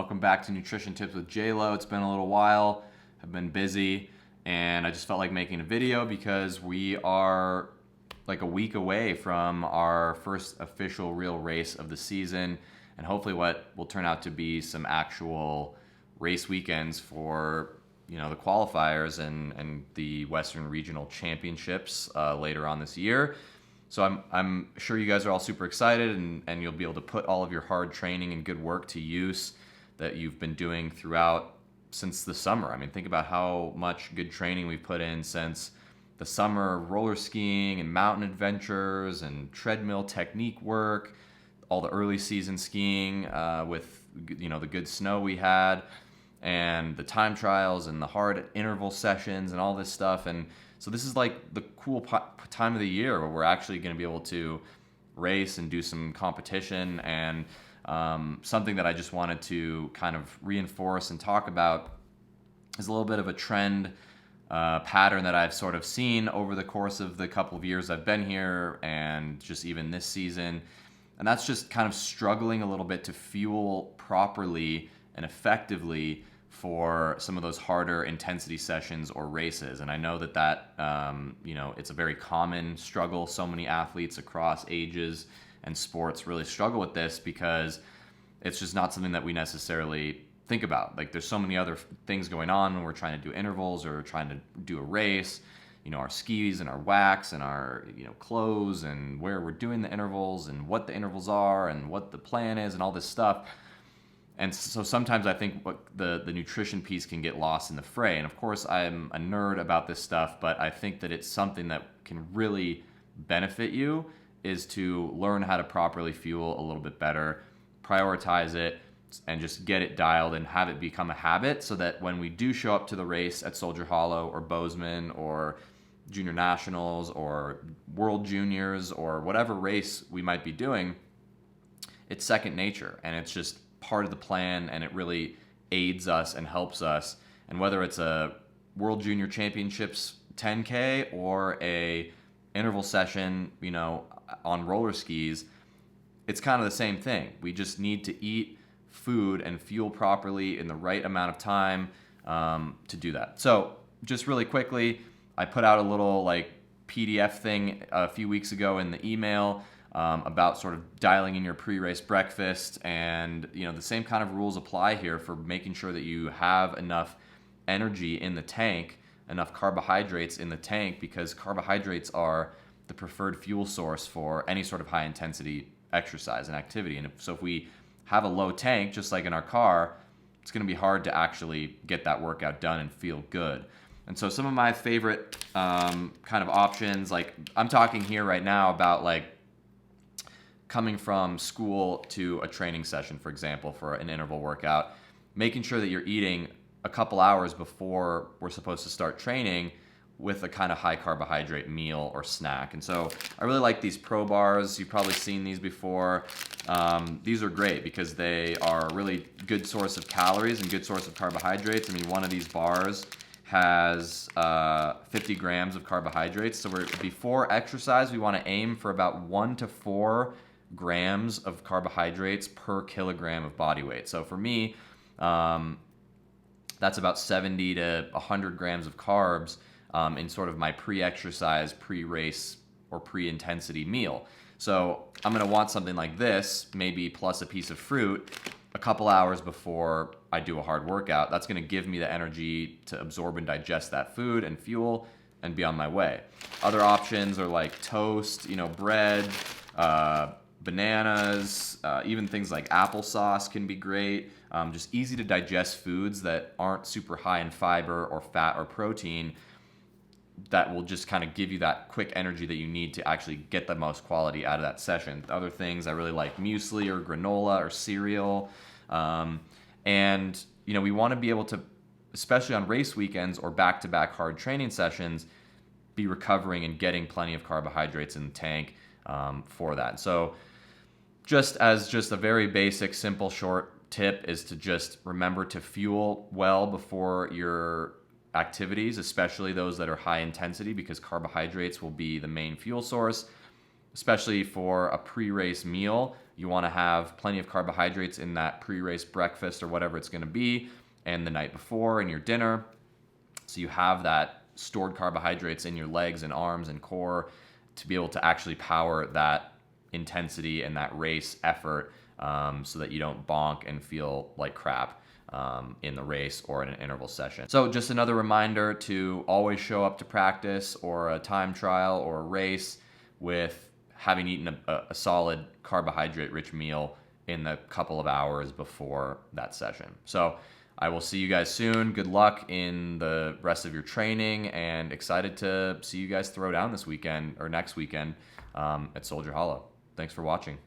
Welcome back to Nutrition Tips with J-Lo. It's been a little while. I've been busy, and I just felt like making a video because we are like a week away from our first official real race of the season, and hopefully what will turn out to be some actual race weekends for the qualifiers and the Western Regional Championships later on this year. So I'm sure you guys are all super excited, and you'll be able to put all of your hard training and good work to use that you've been doing throughout since the summer. I mean, think about how much good training we've put in since the summer, roller skiing and mountain adventures and treadmill technique work, all the early season skiing with the good snow we had, and the time trials and the hard interval sessions and all this stuff. And so this is like the cool time of the year where we're actually going to be able to race and do some competition, and something that I just wanted to kind of reinforce and talk about is a little bit of a trend pattern that I've sort of seen over the course of the couple of years I've been here and just even this season. And that's just kind of struggling a little bit to fuel properly and effectively for some of those harder intensity sessions or races. And I know that it's a very common struggle. So many athletes across ages and sports really struggle with this because it's just not something that we necessarily think about. Like, there's so many other things going on when we're trying to do intervals or trying to do a race. Our skis and our wax and our clothes and where we're doing the intervals and what the intervals are and what the plan is and all this stuff. And so sometimes I think the nutrition piece can get lost in the fray. And of course, I'm a nerd about this stuff, but I think that it's something that can really benefit you, is to learn how to properly fuel a little bit better, prioritize it, and just get it dialed and have it become a habit, so that when we do show up to the race at Soldier Hollow or Bozeman or Junior Nationals or World Juniors or whatever race we might be doing, it's second nature and it's just part of the plan, and it really aids us and helps us. And whether it's a World Junior Championships 10K or a interval session, on roller skis, it's kind of the same thing. We just need to eat food and fuel properly in the right amount of time to do that. So just really quickly, I put out a little PDF thing a few weeks ago in the email about sort of dialing in your pre-race breakfast, and the same kind of rules apply here for making sure that you have enough energy in the tank, enough carbohydrates in the tank, because carbohydrates are the preferred fuel source for any sort of high intensity exercise and activity. And so if we have a low tank, just like in our car, it's going to be hard to actually get that workout done and feel good. And so some of my favorite kind of options, like I'm talking here right now about coming from school to a training session, for example, for an interval workout, making sure that you're eating a couple hours before we're supposed to start training with a kind of high carbohydrate meal or snack. And so I really like these Pro bars. You've probably seen these before. These are great because they are a really good source of calories and good source of carbohydrates. I mean, one of these bars has 50 grams of carbohydrates. So before exercise, we want to aim for about 1 to 4 grams of carbohydrates per kilogram of body weight. So for me, that's about 70 to 100 grams of carbs in sort of my pre-exercise, pre-race, or pre-intensity meal. So I'm going to want something like this, maybe plus a piece of fruit, a couple hours before I do a hard workout. That's going to give me the energy to absorb and digest that food and fuel and be on my way. Other options are like toast, bread, bananas, even things like applesauce can be great. Just easy to digest foods that aren't super high in fiber or fat or protein, that will just kind of give you that quick energy that you need to actually get the most quality out of that session. Other things I really like, muesli or granola or cereal. And we want to be able to, especially on race weekends or back-to-back hard training sessions, be recovering and getting plenty of carbohydrates in the tank for that. So just a very basic, simple, short tip is to just remember to fuel well before your activities, especially those that are high intensity, because carbohydrates will be the main fuel source. especially for a pre-race meal, you want to have plenty of carbohydrates in that pre-race breakfast or whatever it's going to be, and the night before in your dinner. So you have that stored carbohydrates in your legs and arms and core to be able to actually power that intensity and that race effort, so that you don't bonk and feel like crap in the race or in an interval session. So just another reminder to always show up to practice or a time trial or a race with having eaten a solid carbohydrate-rich meal in the couple of hours before that session. So I will see you guys soon. Good luck in the rest of your training, and excited to see you guys throw down this weekend or next weekend at Soldier Hollow. Thanks for watching.